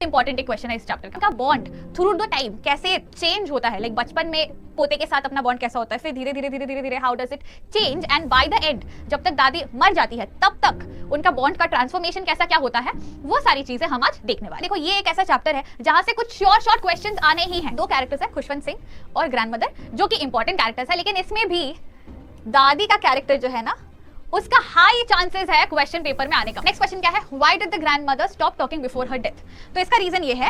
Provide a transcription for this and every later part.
Important question है इस chapter का बॉन्ड थ्रू द टाइम कैसे चेंज होता है। लाइक बचपन में पोते के साथ अपना बॉन्ड कैसा होता है, फिर धीरे धीरे धीरे धीरे धीरे how does it change and by the end जब तक दादी मर जाती है तब तक उनका बॉन्ड का ट्रांसफॉर्मेशन कैसा क्या होता है, वो सारी चीजें हम आज देखने वाले। देखो ये एक ऐसा चैप्टर है जहां से कुछ शॉर्ट क्वेश्चंस आने ही हैं। दो कैरेक्टर्स है खुशवंत सिंह और ग्रैंडमदर, जो कि इंपॉर्टेंट कैरेक्टर्स है, लेकिन इसमें भी दादी का कैरेक्टर जो है ना उसका हाई चांसेस है क्वेश्चन पेपर में आने का। नेक्स्ट क्वेश्चन क्या है, why did the grandmother stop talking before her death. तो इसका रीजन ये है,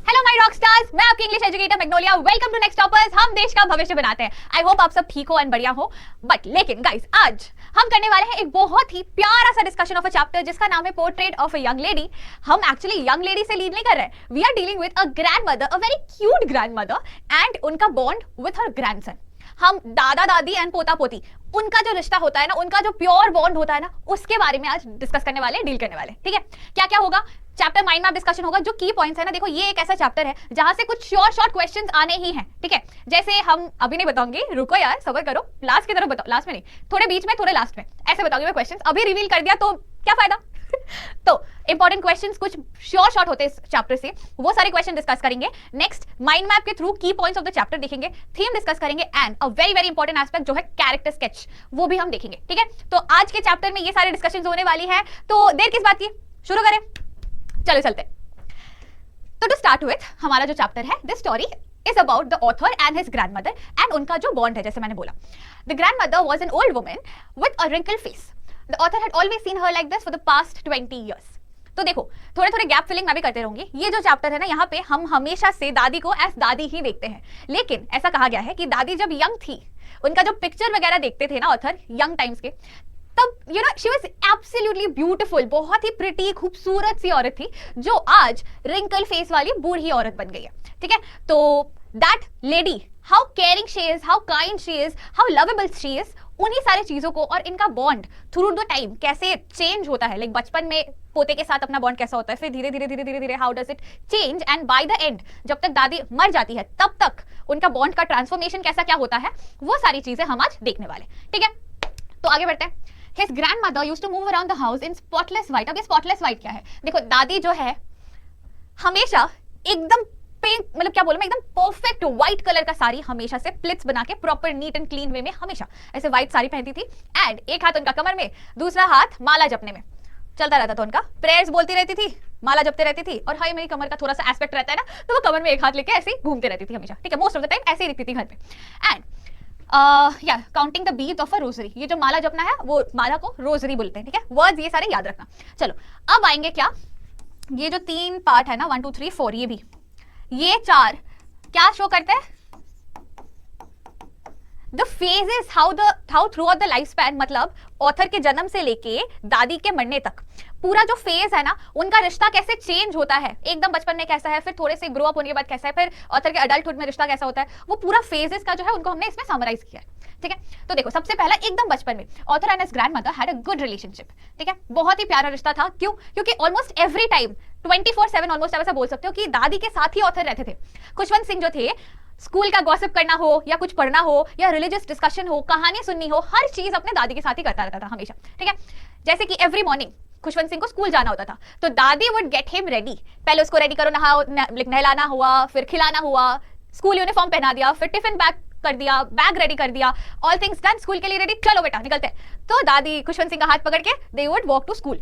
हेलो माय रॉक स्टार्स, मैं आपकी English educator Magnolia, welcome to Next Toppers. हम देश का भविष्य बनाते हैं। आई होप आप सब ठीक हो एंड बढ़िया हो। बट लेकिन गाइस आज हम करने वाले हैं एक बहुत ही प्यारा सा डिस्कशन ऑफ अ चैप्टर जिसका नाम है portrait of a young lady. हम एक्चुअली यंग लेडी से लीड नहीं कर रहे हैं, we are dealing with a grandmother, a very cute grandmother and उनका बॉन्ड विद हर ग्रैंडसन। हम दादा दादी एंड पोता पोती उनका जो रिश्ता होता है ना, उनका जो प्योर बॉन्ड होता है ना, उसके बारे में आज डिस्कस करने वाले, डील करने वाले। ठीक है, क्या क्या होगा चैप्टर माइंड मैप डिस्कशन होगा। जो की पॉइंट्स है ना, देखो ये एक ऐसा चैप्टर है जहां से कुछ शॉर्ट क्वेश्चंस आने ही हैं। ठीक है, जैसे हम अभी नहीं बताऊंगी, रुको यार सब्र करो, लास्ट की तरफ बताओ, लास्ट में नहीं, थोड़े बीच में थोड़े लास्ट में ऐसे बताऊंगी मैं क्वेश्चंस। अभी रिवील कर दिया तो क्या फायदा। तो इंपॉर्टेंट क्वेश्चंस कुछ शॉर्ट होते हैं इस चैप्टर से, वो सारे क्वेश्चन डिस्कस करेंगे। नेक्स्ट माइंड मैप के थ्रू की पॉइंट्स ऑफ द चैप्टर देखेंगे, थीम डिस्कस करेंगे and a very very important aspect जो है कैरेक्टर स्केच, वो भी हम देखेंगे। ठीक है, तो आज के चैप्टर में ये सारे डिस्कशंस होने वाली है, तो देर किस बात की, शुरू करें, चलो चलते। तो टू स्टार्ट विथ हमारा जो चैप्टर है, this story is about the author and his grandmother and उनका जो बॉन्ड है। जैसे मैंने बोला, the grandmother was an old woman with a wrinkled face. The author had always seen her like this for the past 20 years. तो देखो थोड़े थोड़े गैप फिलिंग मैं भी करते रहूंगी। ये जो चैप्टर है ना, यहाँ पे हम हमेशा से दादी को एज दादी ही देखते हैं, लेकिन ऐसा कहा गया है कि दादी जब यंग थी, उनका जो पिक्चर वगैरह देखते थे ना ऑथर यंग टाइम्स के, तब you know she was absolutely beautiful, बहुत ही प्रिटी खूबसूरत सी औरत थी, जो आज रिंकल फेस वाली बूढ़ी औरत बन गई है। ठीक है, तो that lady, how caring she is, how kind she is, how lovable she is, उन्हीं सारी चीजों को और इनका बॉन्ड थ्रू द टाइम कैसे चेंज होता है। लाइक बचपन में पोते के साथ अपना बॉन्ड कैसा होता है, फिर धीरे धीरे धीरे धीरे धीरे how does it change and by the end जब तक दादी मर जाती है तब तक उनका बॉन्ड का ट्रांसफॉर्मेशन कैसा क्या होता है, वो सारी चीजें हम आज देखने वाले। ठीक है, तो आगे बढ़ते हैं। His grandmother used to move around the house in spotless white. अब ये spotless white क्या है, देखो दादी जो है हमेशा एकदम पेंट, मतलब क्या बोलूं मैं, एकदम परफेक्ट व्हाइट कलर का साड़ी हमेशा से प्लिट्स बना के प्रॉपर नीट एंड क्लीन वे में हमेशा ऐसे व्हाइट साड़ी पहनती थी। एंड एक हाथ उनका कमर में, दूसरा हाथ माला जपने में चलता रहता था उनका, प्रेयर्स बोलती रहती थी, माला जपते रहती थी। और हाई मेरी कमर का थोड़ा सा एस्पेक्ट रहता है ना, तो वो कमर में एक हाथ लेके ऐसे ही घूमते रहती थी हमेशा। ठीक है, मोस्ट ऑफ द टाइम ऐसे ही दिखती थी घर पे। एंड या counting the beat of a rosary, ये जो माला जपना है वो माला को रोजरी बोलते हैं। ठीक है, वर्ड्स ये सारे याद रखना। चलो अब आएंगे क्या, ये जो 3 पार्ट है ना, 1 2 3 4, ये भी ये 4 क्या शो करते हैं, the phases, how through out the life span, मतलब ऑथर के जन्म से लेके दादी के मरने तक पूरा जो फेज है ना, उनका रिश्ता कैसे चेंज होता है। एकदम बचपन में कैसा है, फिर थोड़े से ग्रो अप होने के बाद कैसा है, फिर ऑथर के अडल्टहुड में रिश्ता कैसा होता है, वो पूरा फेजेस का जो है उनको हमने इसमें समराइज किया है। ठीक है, तो देखो सबसे पहला एकदम बचपन में author and his grandmother had a good relationship. ठीक है, बहुत ही प्यारा रिश्ता था। क्यों? क्योंकि ऑलमोस्ट एवरी टाइम 24/7 ऑलमोस्ट ऐसा बोल सकते हो कि दादी के साथ ही ऑथर रहते थे। खुशवंत सिंह जो थे, स्कूल का गॉसिप करना हो या कुछ पढ़ना हो या रिलीजियस डिस्कशन हो, कहानी सुननी हो, हर चीज अपने दादी के साथ ही करता रहता था हमेशा। ठीक है, जैसे कि एवरी मॉर्निंग खुशवंत सिंह को स्कूल जाना होता था, तो दादी वुड गेट हिम रेडी। पहले उसको रेडी करो, नहलाना हुआ, फिर खिलाना हुआ, स्कूल यूनिफॉर्म पहना दिया, फिर टिफिन पैक कर दिया, बैग रेडी कर दिया, ऑल थिंग्स डन, स्कूल के लिए रेडी, चलो बेटा निकलते हैं। तो दादी खुशवंत सिंह का हाथ पकड़ के they would walk to school.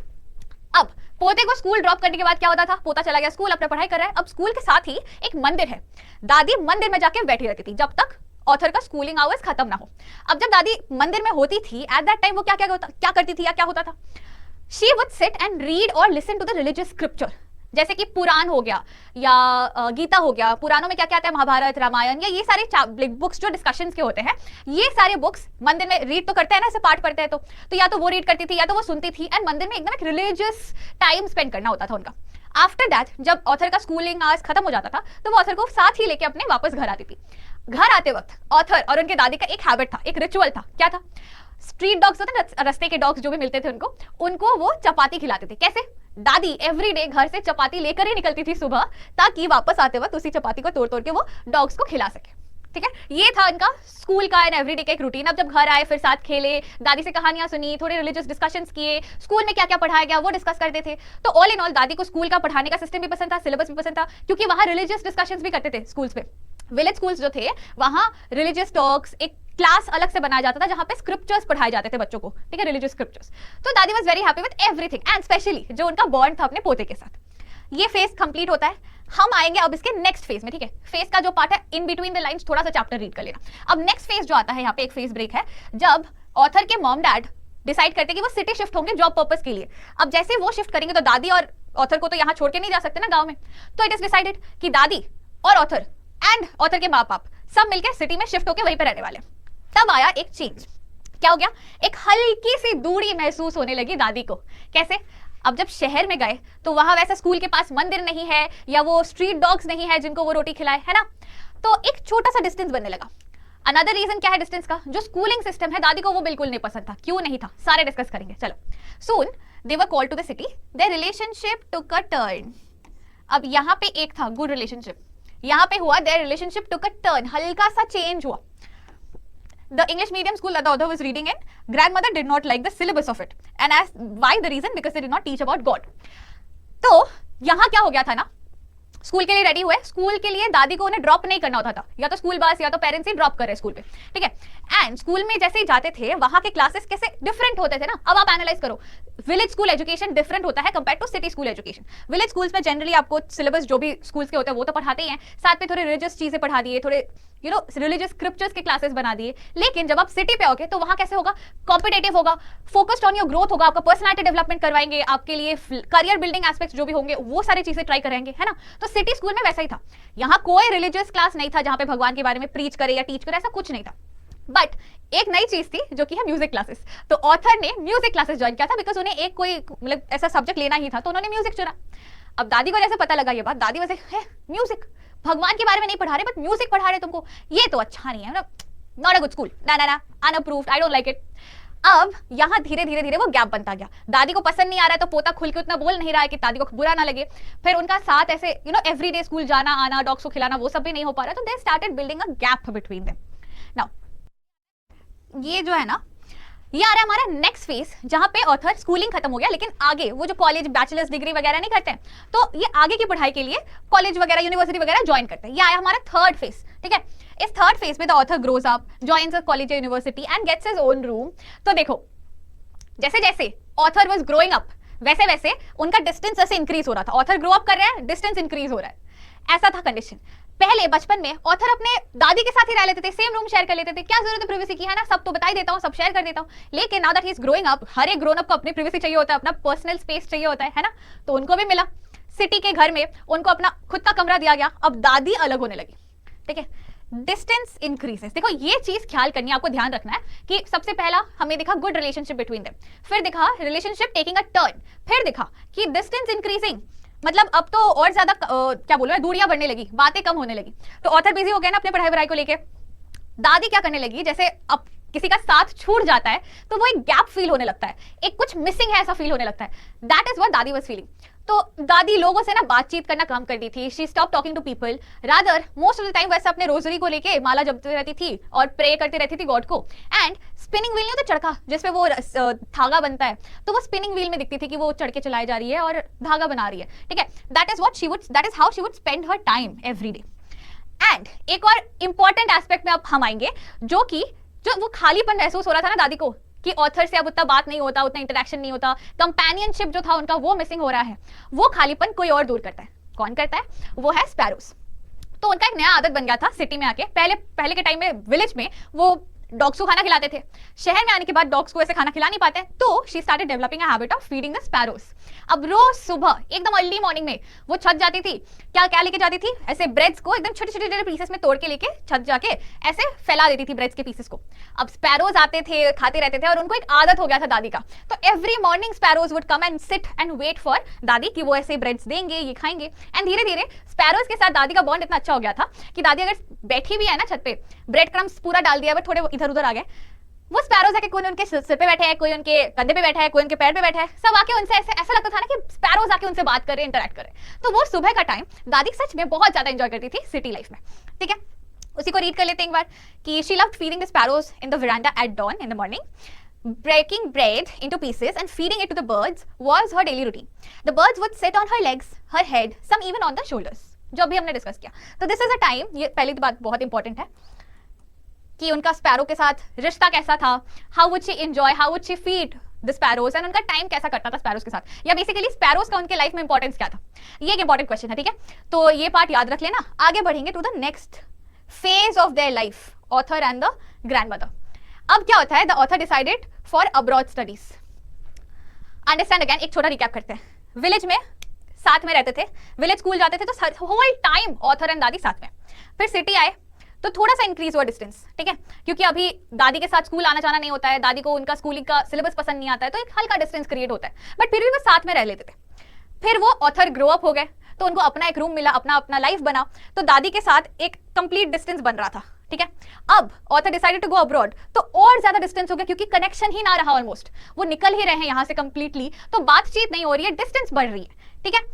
अब पोते को स्कूल ड्रॉप करने के बाद क्या होता था, पोता चला गया स्कूल, अपना पढ़ाई कर रहा है। अब स्कूल के साथ ही एक मंदिर है, दादी मंदिर में जाके बैठी रहती थी जब तक ऑथर का स्कूलिंग आवर्स खत्म ना हो। अब जब दादी मंदिर में होती थी, एट दैट टाइम वो क्या करती थी या क्या होता था, she would sit and read और listen to the religious scripture, जैसे कि पुराण हो गया या गीता हो गया। पुराणों में क्या क्या आता है, महाभारत, रामायण, या ये सारे बुक्स जो डिस्कशंस के होते हैं, ये सारे बुक्स मंदिर में रीड तो करते हैं ना, ऐसे पाठ पढ़ते हैं, तो या तो वो रीड करती थी या तो वो सुनती थी। एंड मंदिर में एकदम एक रिलीजियस टाइम स्पेंड करना होता था उनका। आफ्टर दैट जब ऑथर का स्कूलिंग आवर्स खत्म हो जाता था, तो वो ऑथर को साथ ही लेके अपने वापस घर आती थी। घर आते वक्त ऑथर और उनके दादी का एक हैबिट था, एक रिचुअल था। क्या था, स्ट्रीट डॉग्स होते हैं, रास्ते के डॉग्स जो भी मिलते थे उनको वो चपाती खिलाते थे। कैसे, दादी एवरीडे घर से चपाती लेकर ही निकलती थी सुबह, ताकि वापस आते वक्त उसी चपाती को तोड़ तोड़ के वो डॉग्स को खिला सके। ठीक है, ये था इनका स्कूल का एंड एवरीडे का एक रूटीन। अब जब घर आए फिर साथ खेले, दादी से कहानियां सुनी, थोड़े रिलीजियस डिस्कशंस किए, स्कूल में क्या क्या पढ़ाया गया वो डिस्कस करते थे। तो ऑल इन ऑल दादी को स्कूल का पढ़ाने का सिस्टम भी पसंद था, सिलेबस भी पसंद था, क्योंकि वहां रिलीजियस डिस्कशंस भी करते थे स्कूल्स पे। विलेज स्कूल्स जो थे वहां रिलीजियस टॉक्स, एक क्लास अलग से बनाया जाता था जहां पे स्क्रिप्चर्स पढ़ाए जाते थे बच्चों को, ठीक है, रिलीजियस स्क्रिप्चर्स। तो दादी was very happy with everything and specially जो उनका बॉन्ड था अपने पोते के साथ। ये फेज कंप्लीट होता है, हम आएंगे अब इसके नेक्स्ट फेज में, ठीक है। फेज का जो पार्ट है इन बिटवीन द लाइंस थोड़ा सा चैप्टर रीड कर लेना। अब नेक्स्ट फेज जो आता है, यहाँ पे एक फेज ब्रेक है, जब ऑथर के मॉम डैड डिसाइड करते हैं कि वो सिटी शिफ्ट होंगे जॉब पर्पस के लिए। अब जैसे वो शिफ्ट करेंगे तो दादी और ऑथर को तो यहाँ छोड़ के नहीं जा सकते ना गाँव में, तो इट इज डिसाइडेड कि दादी और ऑथर एंड ऑथर के माँ बाप सब मिलकर सिटी में शिफ्ट होकर वहीं पर रहने वाले। तब आया एक चेंज, क्या हो गया, एक हल्की सी दूरी महसूस होने लगी दादी को। कैसे, अब जब शहर में गए तो वहां वैसे स्कूल के पास मंदिर नहीं है या वो स्ट्रीट डॉग्स नहीं है जिनको वो रोटी खिलाए, है ना, तो एक छोटा सा डिस्टेंस बनने लगा। अनदर रीजन क्या है डिस्टेंस का, जो स्कूलिंग सिस्टम है दादी को वो बिल्कुल नहीं पसंद था। क्यों नहीं था, सारे डिस्कस करेंगे, चलो। Soon they were called to the city, their relationship took a turn. अब यहाँ पे एक था गुड रिलेशनशिप, यहाँ पे हुआ there relationship took a turn, हल्का सा चेंज हुआ। The English medium school that the author was reading in, grandmother did not like the syllabus of it, and as why the reason, because they did not teach about God. तो यहाँ क्या हो गया था ना, school के लिए ready हुए, स्कूल के लिए दादी को उन्हें ड्रॉप नहीं करना होता था, या तो स्कूल बस या तो पेरेंट्स ही ड्रॉप कर रहे स्कूल पे, ठीक है। एंड स्कूल में जैसे ही जाते थे वहां के क्लासेस कैसे डिफरेंट होते थे ना। अब आप एनालाइज करो, विलेज स्कूल एजुकेशन डिफरेंट होता है compare to city school education. Village schools में जनरली आपको सिलेबस जो भी स्कूल्स के होते हैं वो तो पढ़ाते ही हैं, साथ में थोड़े रिलीजियस चीजें पढ़ा दिए, थोड़े रिलीजियस स्क्रिप्चर्स के क्लासेस बना दिए। लेकिन जब आप सिटी पे आओगे तो वहां कैसे होगा, कॉम्पिटेटिव होगा, फोकस्ड ऑन योर ग्रोथ होगा, आपका पर्सनालिटी डेवलपमेंट करवाएंगे, आपके लिए करियर बिल्डिंग एस्पेक्ट्स जो भी होंगे वो सारी चीजें ट्राई कराएंगे, है ना। तो सिटी स्कूल में वैसा ही था, यहाँ कोई रिलीजियस क्लास नहीं था जहां पे भगवान के बारे में प्रीच करे या टीच करे, ऐसा कुछ नहीं था। बट एक नई चीज थी जो कि है म्यूजिक क्लासेस। तो ऑथर ने म्यूजिक क्लासेस ज्वाइन किया था, बिकॉज उन्हें एक कोई मतलब ऐसा सब्जेक्ट लेना ही था, तो उन्होंने म्यूजिक चुना। अब दादी को जैसे पता लगा ये बात, दादी वैसे है म्यूजिक, भगवान के बारे में नहीं पढ़ा रहे बट म्यूजिक पढ़ा रहे तुमको, ये तो अच्छा नहीं है, नॉट अ गुड स्कूल, ना ना ना, unapproved, I don't like it. अब यहाँ धीरे धीरे धीरे वो गैप बनता गया, दादी को पसंद नहीं आ रहा है तो पोता खुल के उतना बोल नहीं रहा है कि दादी को बुरा ना लगे। फिर उनका साथ ऐसे एवरीडे स्कूल जाना आना, डॉग्स को खिलाना, वो सब भी नहीं हो पा रहा, तो they started building a gap between them. Now ये जो है ना, ये आ रहा है हमारा नेक्स्ट फेज, जहां पे ऑथर स्कूलिंग खत्म हो गया, लेकिन आगे वो जो कॉलेज बैचलर्स डिग्री वगैरह नहीं करते हैं, तो ये आगे की पढ़ाई के लिए कॉलेज वगैरह यूनिवर्सिटी वगैरह ज्वाइन करते हैं। ये आया हमारा थर्ड फेज, ठीक है। इस थर्ड फेज में the author grows up, joins a college या university and gets his own room. तो देखो, जैसे जैसे ऑथर वाज ग्रोइंग अप वैसे वैसे उनका डिस्टेंस ऐसे इंक्रीज हो रहा था। ऑथर ग्रो अप कर रहे हैं, डिस्टेंस इंक्रीज हो रहा है, ऐसा था कंडीशन। पहले बचपन में ऑथर अपने दादी के साथ ही रह लेते थे, सेम रूम शेयर कर लेते थे, क्या जरूरत है प्राइवेसी की, है ना, सब तो बता ही देता हूँ, सब शेयर कर देता हूँ। लेकिन now that he is growing up, हर एक ग्रोन अप को अपनी प्राइवेसी चाहिए होता है, अपना पर्सनल स्पेस चाहिए होता है ना, तो उनको भी मिला। सिटी के घर में उनको अपना खुद का कमरा दिया गया, अब दादी अलग होने लगी, ठीक है, डिस्टेंस इंक्रीजेस। देखो ये चीज ख्याल करनी है, आपको ध्यान रखना है कि सबसे पहला हमें दिखा गुड रिलेशनशिप बिटवीन देम, फिर दिखा रिलेशनशिप टेकिंग अ टर्न, फिर दिखा कि डिस्टेंस इंक्रीजिंग, मतलब अब तो और ज्यादा क्या बोलो, दूरियां बढ़ने लगी, बातें कम होने लगी। तो ऑथर बिजी हो गया ना अपने पढ़ाई वढ़ाई को लेके। दादी क्या करने लगी, जैसे अब किसी का साथ छूट जाता है तो वो एक गैप फील होने लगता है, एक कुछ मिसिंग है ऐसा फील होने लगता है। दैट इज व्हाट दादी वाज फीलिंग। तो दादी लोगों से ना बातचीत करना कम कर दी थी, she stop talking to people, rather most of the time वैसे अपने रोजरी को लेके माला जपती रहती थी और प्रे करती रहती थी गॉड को। एंड स्पिनिंग व्हील नहीं होता चरखा जिसपे वो धागा बनता है, तो वो स्पिनिंग व्हील में दिखती थी कि वो चढ़ के चलाई जा रही है और धागा बना रही है, ठीक है। That is how she would spend her time every day. And एक और इंपॉर्टेंट एस्पेक्ट में अब हम आएंगे, जो वो खालीपन महसूस हो रहा था ना दादी को कि ऑथर से अब उतना बात नहीं होता, उतना इंटरेक्शन नहीं होता, कंपेनियनशिप जो था उनका वो मिसिंग हो रहा है, वो खालीपन कोई और दूर करता है। कौन करता है, वो है स्पैरोस। तो उनका एक नया आदत बन गया था सिटी में आके। पहले के टाइम में विलेज में वो डॉग्स को खाना खिलाते थे, शहर में आने के बाद डॉग्स को ऐसे खाना खिला नहीं पाते, तो she started developing a habit of feeding the sparrows. अब रोज सुबह एकदम अर्ली मॉर्निंग में वो छत जाती थी, क्या लेके जाती थी, ऐसे ब्रेड्स को एकदम छोटे छोटे पीसेस में तोड़ के लेके छत जाके ऐसे फैला देती थी ब्रेड्स के पीसेस को। अब स्पैरोज आते थे, खाते रहते थे, और उनको एक आदत हो गया था दादी का। तो every morning sparrows would come and sit and wait for दादी कि वो ऐसे ब्रेड्स देंगे, ये खाएंगे। एंड धीरे धीरे स्पैरोज के साथ दादी का बॉन्ड इतना अच्छा हो गया था कि दादी अगर बैठी भी है ना छत पे, ब्रेड क्रम्स पूरा डाल दिया, बट थोड़े इधर उधर आ गए, वो स्पैरोज आके कोई उनके सिर पे बैठा है, कोई उनके कंधे पे बैठा है, कोई उनके पैर पे बैठा है, सब आके उनसे ऐसा लगता था ना कि स्पैरोज आके उनसे बात कर रहे, इंटरेक्ट कर रहे। तो वो सुबह का टाइम दादी सच में बहुत ज्यादा एंजॉय करती थी सिटी लाइफ में, ठीक है। उसी को रीड कर लेते हैं एक बार कि she loved feeding the sparrows in the veranda at dawn in the morning. Breaking bread into pieces and feeding it to the birds was her daily routine. The birds would sit on her legs, her head, some even on the shoulders. जो भी हमने discuss किया. तो this is a time, ये पहली बात बहुत important है कि उनका स्पैरो के साथ रिश्ता कैसा था, how would she enjoy, how would she feed the sparrows, and उनका टाइम कैसा कटता था स्पैरोज के साथ, या बेसिकली स्पैरोज का उनके लाइफ में इंपॉर्टेंस क्या था. ये एक इंपॉर्टेंट क्वेश्चन है, ठीक है. तो ये पार्ट याद रख लेना. आगे बढ़ेंगे to the next phase of their life, author and the grandmother. अब क्या होता है, the author decided for abroad studies. Understand again, एक छोटा रिकैप करते हैं. विलेज में साथ में रहते थे, विलेज स्कूल जाते थे, तो होल टाइम ऑथर एंड दादी साथ में. फिर सिटी आए तो थोड़ा सा इंक्रीज हुआ डिस्टेंस, ठीक है, क्योंकि अभी दादी के साथ स्कूल आना जाना नहीं होता है, दादी को उनका स्कूलिंग का सिलेबस पसंद नहीं आता है, तो एक हल्का डिस्टेंस क्रिएट होता है, बट फिर भी वो साथ में रह लेते थे. फिर वो ऑथर ग्रो अप हो गए, तो उनको अपना एक रूम मिला, अपना अपना लाइफ बना, तो दादी के साथ एक कंप्लीट डिस्टेंस बन रहा था, ठीक है. अब author decided to go abroad, तो और ज्यादा डिस्टेंस हो गया, क्योंकि कनेक्शन ही ना रहा, ऑलमोस्ट वो निकल ही रहे हैं यहाँ से कंप्लीटली, तो बातचीत नहीं हो रही है, डिस्टेंस बढ़ रही है, ठीक है.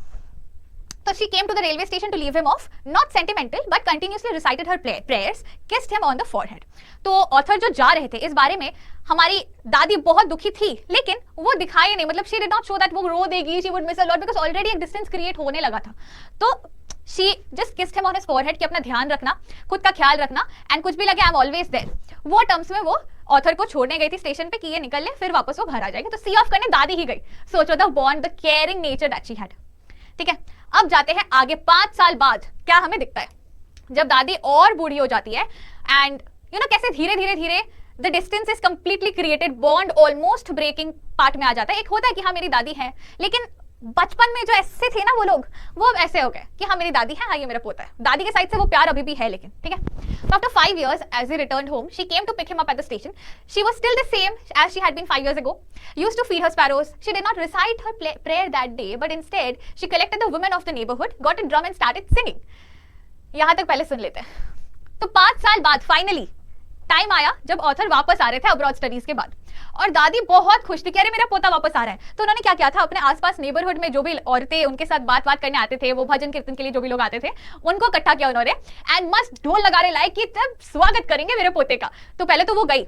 So she came to the railway station to leave him off, not sentimental, but continuously recited her prayers, kissed him on the forehead. तो ऑथर जो जा रहे थे, इस बारे में हमारी दादी बहुत दुखी थी, लेकिन वो दिखाई नहीं, मतलब she did not show that वो रो देगी, she would miss a lot, because already एक distance create होने लगा था. तो she just kissed him on his forehead कि अपना ध्यान रखना, खुद का ख्याल रखना, and कुछ भी लगे I'm always there. वो टर्म्स में वो ऑथर को छोड़ने गई थी स्टेशन पे कि ये निकल ले, फिर वापस वो घर आ जाएगी. तो सी ऑफ करने दादी ही गई. सोचो the bond, the caring nature that she had, ठीक है. अब जाते हैं आगे. 5 साल बाद क्या हमें दिखता है, जब दादी और बूढ़ी हो जाती है, एंड यू नो कैसे धीरे धीरे धीरे the distance is completely created, bond almost breaking part में आ जाता है. एक होता है कि हाँ मेरी दादी है, लेकिन बचपन में जो ऐसे थे ना वो लोग, वो अब ऐसे हो गए कि हाँ मेरी दादी है, हाँ ये मेरा पोता है. दादी के साइड से वो प्यार अभी भी है, लेकिन ठीक है. So after 5 years, as he returned home, she came to pick him up at the station. She was still the same as she had been 5 years ago. Used to feed her sparrows. She did not recite her prayer that day, but instead she collected the women of the neighborhood, got a drum and started singing. यहाँ तक पहले सुन लेते हैं. तो 5 साल बाद finally time आया जब ऑथर वापस आ रहे थे अब्रॉड स्टडीज के बाद, और दादी बहुत खुश थी कि अरे मेरा पोता वापस आ रहा है. तो उन्होंने क्या किया था, अपने आसपास नेबरहुड में जो भी औरतें उनके साथ बात करने आते थे, वो भजन कीर्तन के लिए जो भी लोग आते थे, उनको इकट्ठा किया उन्होंने, एंड मस्त ढोल नगाड़े लाए कि तब स्वागत करेंगे मेरे पोते का. तो पहले तो वो गई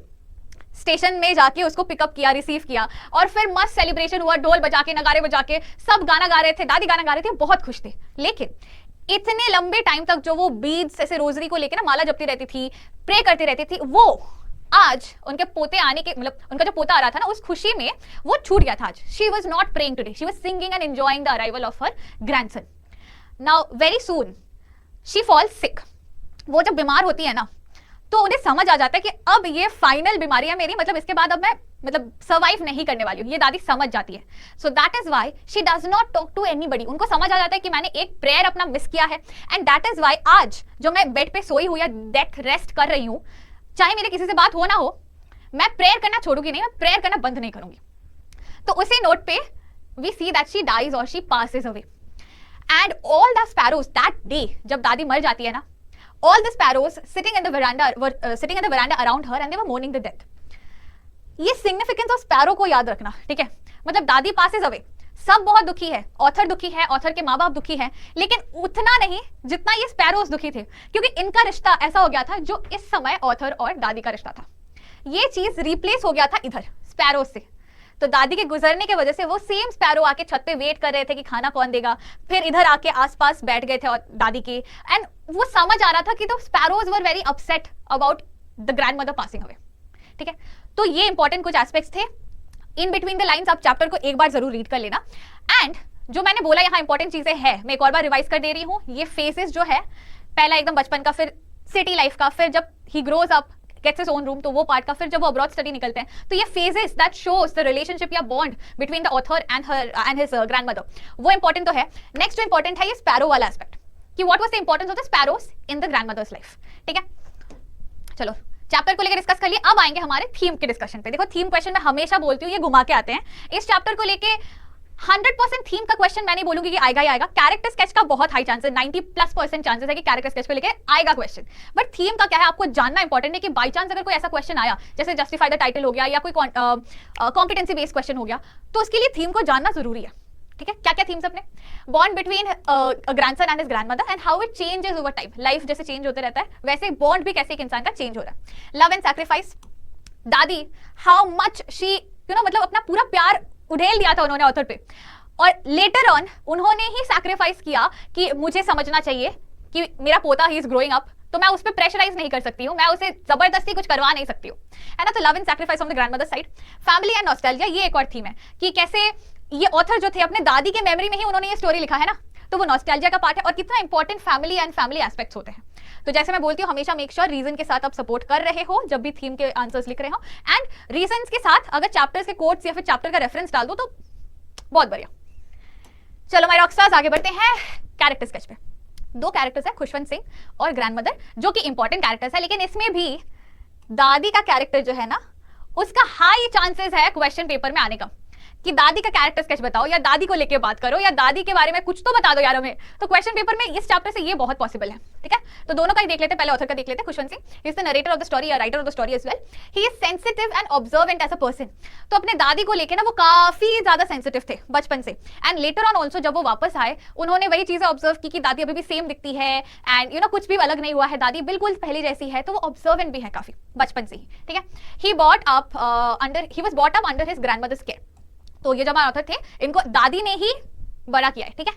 स्टेशन में, जाके उसको पिकअप किया, रिसीव किया, और फिर मस्त सेलिब्रेशन हुआ, ढोल बजा के, नगाड़े बजा के, सब गाना गा रहे थे, दादी गाना गा रहे थे, बहुत खुश थे. लेकिन इतने लंबे टाइम तक जो वो बीड्स ऐसे रोजरी को लेके ना माला जपती रहती थी, प्रे करती रहती थी, वो आज उनके पोते आने के, मतलब उनका जो पोता आ रहा था ना, उस खुशी में वो छूट गया था. आज she was not praying today, she was singing and enjoying the arrival of her grandson. Now very soon she falls sick. वो जब बीमार होती है ना, तो उन्हें समझ आ जाता है कि अब ये फाइनल बीमारी है मेरी, मतलब इसके बाद अब मैं मतलब सर्वाइव नहीं करने वाली हूँ. ये दादी समझ जाती है. So that is why she does not talk to anybody. उनको समझ आ जाता है कि मैंने एक प्रेयर अपना मिस किया है, एंड दैट इज वाई आज जो मैं बेड पे सोई हुई या डेथ रेस्ट कर रही हूँ, चाहे मेरे किसी से बात हो ना हो, मैं प्रेयर करना छोड़ूंगी नहीं, मैं प्रेयर करना बंद नहीं करूंगी. तो उसी नोट पे we see that she dies और she passes away, and all the sparrows that day, जब दादी मर जाती है ना, all the sparrows sitting in the veranda were sitting in the veranda around her and they were mourning the death. ये significance of sparrow को याद रखना, ठीक है. मतलब दादी पासेस अवे, सब बहुत दुखी है, ऑथर दुखी है, ऑथर के माँ बाप दुखी है, लेकिन उतना नहीं जितना ये स्पैरोज दुखी थे, क्योंकि इनका रिश्ता ऐसा हो गया था जो इस समय ऑथर और दादी का रिश्ता था, ये चीज रिप्लेस हो गया था इधर स्पैरोज से. तो दादी के गुजरने की वजह से वो सेम स्पैरो आके छत पे वेट कर रहे थे कि खाना कौन देगा, फिर इधर आके आसपास बैठ गए थे और दादी के, एंड वो समझ आ रहा था कि तो sparrows were very upset about the grandmother passing away, ठीक है. तो ये इंपॉर्टेंट कुछ एस्पेक्ट्स थे. इन बिटवीन द लाइन्स आप चैप्टर को एक बार जरूर रीड कर लेना. एंड जो मैंने बोला यहाँ इंपॉर्टेंट चीजें हैं, मैं एक और बार रिवाइज कर दे रही हूँ. ये फेजेस जो है, पहला एकदम बचपन का, फिर सिटी लाइफ का, फिर जब ही grows up gets his own room, तो वो पार्ट का, फिर जब वो अब्रॉड स्टडी निकलते हैं, तो ये phases that shows the relationship या bond between the author and his grandmother, वो important तो है. नेक्स्ट जो important है ये स्पैरो वाला एस्पेक्ट, कि what was the importance of the sparrows in the grandmother's life, ठीक है. चलो चैप्टर को लेकर डिस्कस कर लिए. अब आएंगे हमारे थीम के डिस्कशन पे. देखो थीम क्वेश्चन मैं हमेशा बोलती हूँ, ये घुमा के आते हैं. इस चैप्टर को लेके 100% थीम का क्वेश्चन मैं नहीं बोलूंगी कि आएगा ही आएगा. कैरेक्टर स्केच का बहुत हाई चांस है, 90+% चांसेस है कि कैरेक्टर स्केच को लेके आएगा क्वेश्चन. बट थीम का क्या है आपको जानना इंपॉर्टेंट है, कि बाई चांस अगर कोई ऐसा क्वेश्चन आया, जैसे जस्टिफाई द टाइटल हो गया या कोई कॉम्पिटेंसी बेस्ड क्वेश्चन हो गया, तो उसके लिए थीम को जानना जरूरी है. ठीक है, क्या क्या थीम्स अपने, bond between grandson and his grandmother and how it changes over time, life जैसे चेंज होते रहता है वैसे बॉन्ड भी कैसे एक इंसान का चेंज हो रहा है। लव एंड सैक्रिफाइस, दादी हाउ मच शी मतलब अपना पूरा प्यार उड़ेल दिया था उन्होंने ऑथर पे, और लेटर ऑन उन्होंने ही सैक्रिफाइस किया कि मुझे समझना चाहिए कि मेरा पोता ही इज ग्रोइंग अप, तो मैं उस पर प्रेशराइज नहीं कर सकती हूँ, मैं उसे जबरदस्ती कुछ करवा नहीं सकती हूँ, है ना। तो love and sacrifice from the grandmother side. Family and nostalgia, ये एक और थीम है कि कैसे ये ऑथर जो थे अपने दादी के मेमोरी में ही उन्होंने ये स्टोरी लिखा है ना, तो वो नॉस्टैल्जिया का पार्ट है और कितना important family and family aspects होते हैं। तो जैसे मैं बोलती हूँ हमेशा मेक श्योर रीजन के साथ आप सपोर्ट कर रहे हो जब भी थीम के आंसर्स लिख रहे हो, एंड रीजंस के साथ अगर चैप्टर्स के कोट्स या फिर चैप्टर का रेफरेंस डाल दो तो बहुत बढ़िया। चलो माय रॉकस्टार्स, आगे बढ़ते हैं कैरेक्टर स्केच पे। दो कैरेक्टर्स है खुशवंत सिंह और ग्रैंडमदर, जो कि इंपॉर्टेंट कैरेक्टर्स है, लेकिन इसमें भी दादी का कैरेक्टर जो है ना उसका हाई चांसेस है क्वेश्चन पेपर में आने का, कि दादी का कैरेक्टर स्केच बताओ या दादी को लेके बात करो या दादी के बारे में कुछ तो बता दो यार हमें, तो क्वेश्चन पेपर में इस चैप्टर से ये बहुत पॉसिबल है। ठीक है, तो दोनों का ही देख लेते हैं, पहले ऑथर का देख लेते हैं। Khushwant Singh is the narrator of the story या writer of the story as well. He is sensitive and observant as a person, तो अपने दादी को लेके ना वो काफी ज्यादा सेंसिटिव थे बचपन से, एंड लेटर ऑन ऑल्सो जब वो वापस आए उन्होंने वही चीजें ऑब्जर्व की कि दादी अभी भी सेम दिखती है एंड कुछ भी अलग नहीं हुआ है, दादी बिल्कुल पहले जैसी है, तो वो ऑब्जर्वेंट भी है काफी बचपन से ही। ठीक है, he was bought up under his grandmother's care, तो ये जो हमारे ऑथर थे इनको दादी ने ही बड़ा किया है। ठीक है,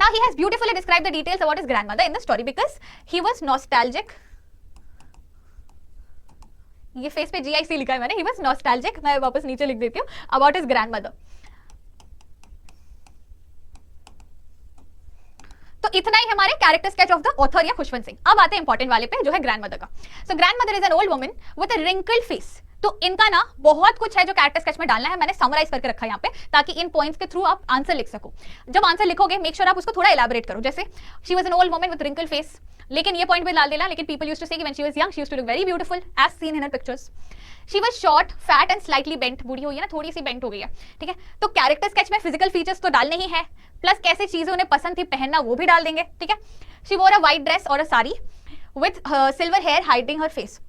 now he has beautifully described the details about his grandmother in the story because he was nostalgic. ये फेस पे GIC लिखा है मैंने, ही वाज नॉस्टैल्जिक, मैं वापस नीचे लिख देती हूँ, अबाउट हिज ग्रैंडमदर। तो इतना ही हमारे character sketch of the author या खुशवंत सिंह। अब आते हैं इंपॉर्टेंट वाले पे जो है ग्रैंडमदर का। So grandmother is an old woman with a wrinkled face, तो इनका ना बहुत कुछ है जो कैरेक्टर स्केच में डालना है, मैंने समराइज करके रखा है यहाँ पे ताकि इन पॉइंट्स के थ्रू आप आंसर लिख सको। जब आंसर लिखोगे मेक श्योर आप उसको थोड़ा इलैबोरेट करो, जैसे she was an old woman with wrinkled face, लेकिन ये पॉइंट भी डाल देना, लेकिन पीपल यूज्ड टू से कि when she was young she used to look very beautiful as seen in her pictures. She was short, fat and slightly bent, बूढ़ी हुई है ना, थोड़ी सी बेंट हो गई है। ठीक है, तो कैरेक्टर स्केच में फिजिकल फीचर्स तो डालने ही है, प्लस कैसे चीजें उन्हें पसंद थी पहनना वो भी डाल देंगे। ठीक है, शी वोर अ व्हाइट ड्रेस और a sari with silver hair hiding her face,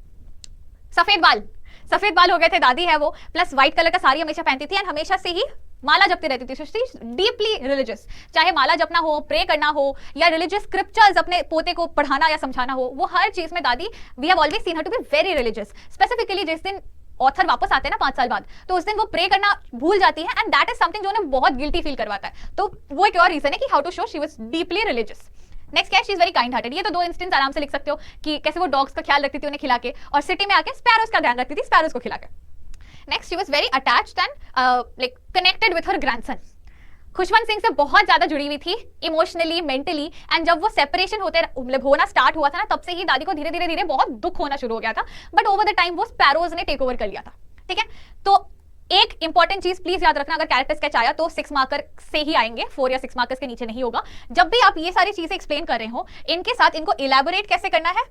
सफेद बाल हो गए थे, दादी है वो, प्लस व्हाइट कलर का साड़ी हमेशा पहनती थी एंड हमेशा से ही माला जपती रहती थी। So she is deeply religious, चाहे माला जपना हो, प्रे करना हो या रिलीजियस स्क्रिप्चर्स अपने पोते को पढ़ाना या समझाना हो, वो हर चीज में दादी, we have always seen her to be very religious. Specifically जिस दिन ऑथर वापस आते हैं ना 5 साल बाद, तो उस दिन वो प्रे करना भूल जाती है एंड दैट इज समथिंग जो उन्हें बहुत गिल्टी फील करवाता है। तो वो एक और रीजन है कि how to show she was deeply religious. Next क्या, she is very kind hearted, ये तो 2 इंस्टेंस आराम से लिख सकते हो कि कैसे वो डॉग्स का ख्याल रखती थी उन्हें खिला के, और सिटी में आके स्पैरोज का ध्यान रखती थी स्पैरोज को खिला के। Next, she was very attached and like connected with her grandson, Khushwant Singh से बहुत ज्यादा जुड़ी हुई थी इमोशनली, मेंटली, एंड जब वो सेपरेशन होना स्टार्ट हुआ था ना, तब से ही दादी को धीरे धीरे बहुत दुख होना शुरू हो गया था, बट ओवर द टाइम वो स्पैरोज ने टेक ओवर कर लिया था। ठीक है, तो एक इंपॉर्टेंट चीज प्लीज याद रखना, अगर कैरेक्टर स्केच आया तो 6 मार्कर से ही आएंगे, 4 या 6 मार्कर्स के नीचे नहीं होगा। जब भी आप ये सारी चीजें एक्सप्लेन कर रहे हो, इनके साथ इनको इलैबोरेट कैसे करना है,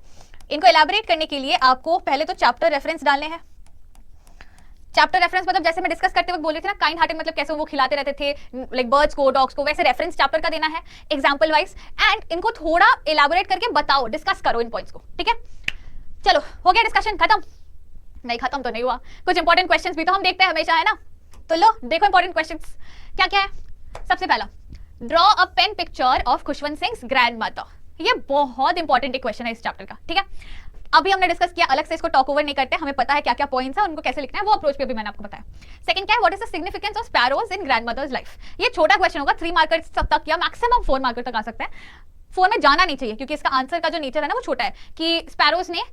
इनको इलैबोरेट करने के लिए आपको पहले तो चैप्टर रेफरेंस डालने हैं। चैप्टर रेफरेंस मतलब जैसे मैं डिस्कस करते वक्त बोल रही थी ना, काइंड हार्टेड मतलब कैसे वो खिलाते रहते थे लाइक बर्ड्स को, डॉग्स को, वैसे रेफरेंस चैप्टर का देना है एग्जांपल वाइज, एंड इनको थोड़ा इलैबोरेट करके बताओ, डिस्कस करो इन पॉइंट्स को। ठीक है, चलो हो गया डिस्कशन खत्म? नहीं खत्म तो नहीं हुआ, कुछ इंपॉर्टेंट क्वेश्चंस भी तो हम देखते हैं हमेशा, है ना। तो लो देखो इंपॉर्टेंट क्वेश्चंस क्या क्या है। सबसे पहला, draw a pen picture of Khushwant Singh grandmother. ये बहुत इंपॉर्टेंट एक क्वेश्चन है इस चैप्टर का। ठीक है, अभी हमने डिस्कस किया, अलग से इसको टॉक ओवर नहीं करते, हमें पता है क्या क्या पॉइंट्स है, उनको कैसे लिखना है, वो अप्रोच पे भी मैंने आपको बताया। सेकंड क्या है, what is the significance of sparrows in grandmother's life. ये छोटा क्वेश्चन होगा, 3 मार्कर तक या मैक्सिमम 4 मार्कर तक आ सकता है। 4 में जाना नहीं चाहिए क्योंकि इसका आंसर का जो नेचर है ना वो छोटा है, कि स्पैरोज ने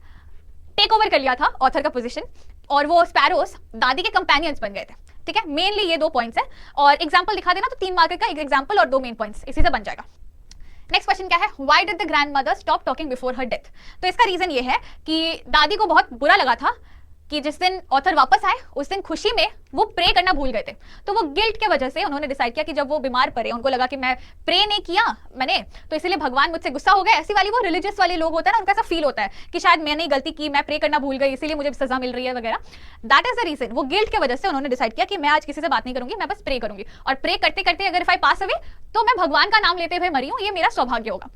टेक ओवर कर लिया था ऑथर का पोजीशन और वो स्पैरोज दादी के कंपेनियंस बन गए थे। ठीक है, मेनली ये 2 पॉइंट्स है, और एग्जांपल दिखा देना तो 3 मार्कर का एक एग्जांपल और 2 मेन पॉइंट्स, इसी से बन जाएगा। नेक्स्ट क्वेश्चन क्या है, why did the grandmother stop talking before her death. तो इसका रीजन ये है कि दादी को बहुत बुरा लगा था कि जिस दिन ऑथर वापस आए उस दिन खुशी में वो प्रे करना भूल गए थे, तो वो गिल्ट के वजह से उन्होंने डिसाइड किया कि जब वो बीमार पड़े, उनको लगा कि मैं प्रे नहीं किया मैंने, तो इसलिए भगवान मुझसे गुस्सा हो गए। ऐसी वाली वो रिलीजियस वाले लोग होते हैं ना, उनका ऐसा फील होता है कि शायद मैंने गलती की, मैं प्रे करना भूल गई इसीलिए मुझे सजा मिल रही है वगैरह। दैट इज द रीजन, वो गिल्ट के वजह से उन्होंने डिसाइड किया कि मैं आज किसी से बात नहीं करूंगी, मैं बस प्रे करूंगी, और प्रे करते करते अगर इफ आई पास अवे तो मैं भगवान का नाम लेते हुए मरी हूं, ये मेरा सौभाग्य होगा।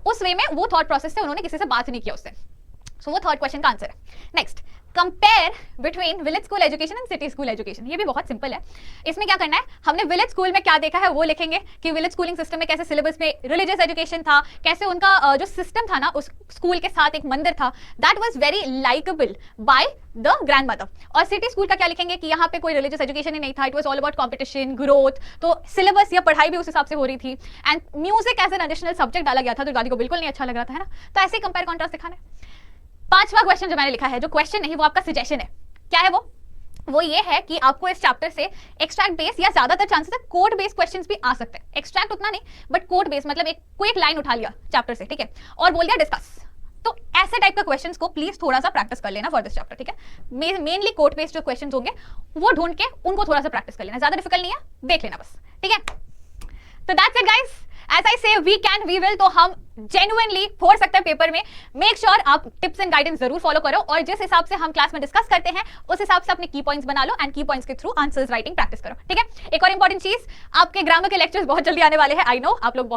उस वे में वो थॉट प्रोसेस से उन्होंने किसी से बात नहीं किया उससे। सो वो थर्ड क्वेश्चन का आंसर है। Next, compare between village school education and city school education. ये भी बहुत सिंपल है। इसमें क्या करना है, हमने विलेज स्कूल में क्या देखा है वो लिखेंगे कि विलेज स्कूलिंग सिस्टम में कैसे सिलेबस में रिलीजियस एजुकेशन था, कैसे उनका जो सिस्टम था ना, उस स्कूल के साथ एक मंदिर था, that was very likeable by the grandmother. और सिटी स्कूल का क्या लिखेंगे कि यहाँ पे कोई रिलीजियस एजुकेशन ही नहीं था, it was all about competition, growth, तो सिलेबस या पढ़ाई भी उस हिसाब से हो रही थी, and music as an additional subject डाला गया था जो दादी को बिल्कुल नहीं अच्छा लग रहा था, है ना। तो ऐसे कंपेयर कॉन्ट्रास्ट दिखाना है। पांचवा क्वेश्चन जो मैंने लिखा है, जो क्वेश्चन नहीं वो आपका सजेशन है। क्या है वो ये है कि आपको इस चैप्टर से एक्सट्रैक्ट बेस या ज्यादातर चांसेस है कोड बेस क्वेश्चंस भी आ सकते हैं। एक्सट्रैक्ट उतना नहीं, बट कोड बेस मतलब एक क्विक लाइन उठा लिया चैप्टर से, ठीक है, और बोल दिया डिस्कस। तो ऐसे टाइप के क्वेश्चंस को प्लीज थोड़ा सा प्रैक्टिस कर लेना फॉर दिस चैप्टर, ठीक है। मेनली कोड बेस्ड जो क्वेश्चंस होंगे वो ढूंढ के उनको थोड़ा सा प्रैक्टिस कर लेना, ज्यादा डिफिकल्ट नहीं है, देख लेना बस, ठीक है। तो that's it guys, as I say we can we will, तो हम जेन्युइनली फोड़ सकते हैं पेपर में। मेक श्योर आप टिप्स एंड गाइडेंस जरूर फॉलो करो, और जिस हिसाब से हम क्लास में डिस्कस करते हैं उस हिसाब से अपने की पॉइंट्स बना लो, एंड की पॉइंट्स के थ्रू आंसर्स राइटिंग प्रैक्टिस करो, ठीक है। एक और इंपॉर्टेंट चीज, आपके ग्रामर के लेक्चर्स बहुत जल्दी आने वाले हैं, आई नो आप लोग बहुत